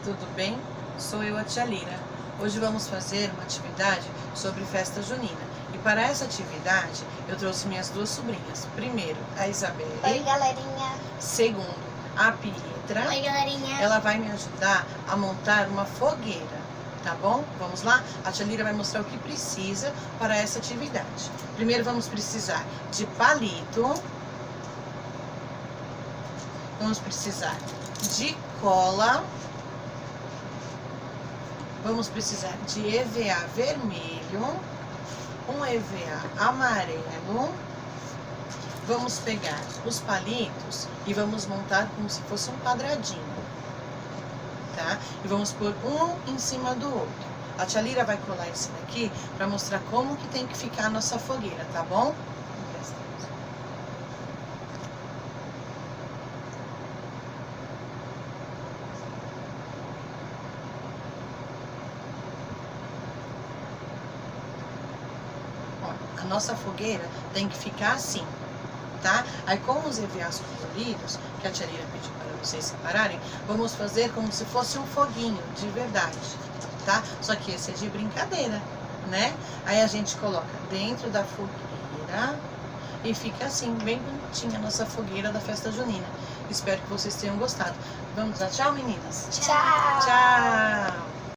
Tudo bem? Sou eu, a tia Lira. Hoje vamos fazer uma atividade sobre festa junina. E para essa atividade eu trouxe minhas duas sobrinhas. Primeiro, a Isabelle. Oi, galerinha. Segundo, a Pietra. Oi, galerinha. Ela vai me ajudar a montar uma fogueira, tá bom? Vamos lá? A tia Lira vai mostrar o que precisa para essa atividade. Primeiro vamos precisar de palito. Vamos precisar de cola. Vamos precisar de EVA vermelho, um EVA amarelo. Vamos pegar os palitos e vamos montar como se fosse um quadradinho, tá? E vamos pôr um em cima do outro. A tia Lira vai colar esse daqui para mostrar como que tem que ficar a nossa fogueira, tá bom? A nossa fogueira tem que ficar assim, tá? Aí com os EVAs coloridos, que a tia Lira pediu para vocês separarem, vamos fazer como se fosse um foguinho de verdade, tá? Só que esse é de brincadeira, né? Aí a gente coloca dentro da fogueira e fica assim, bem bonitinha a nossa fogueira da festa junina. Espero que vocês tenham gostado. Vamos dar tchau, meninas? Tchau. Tchau!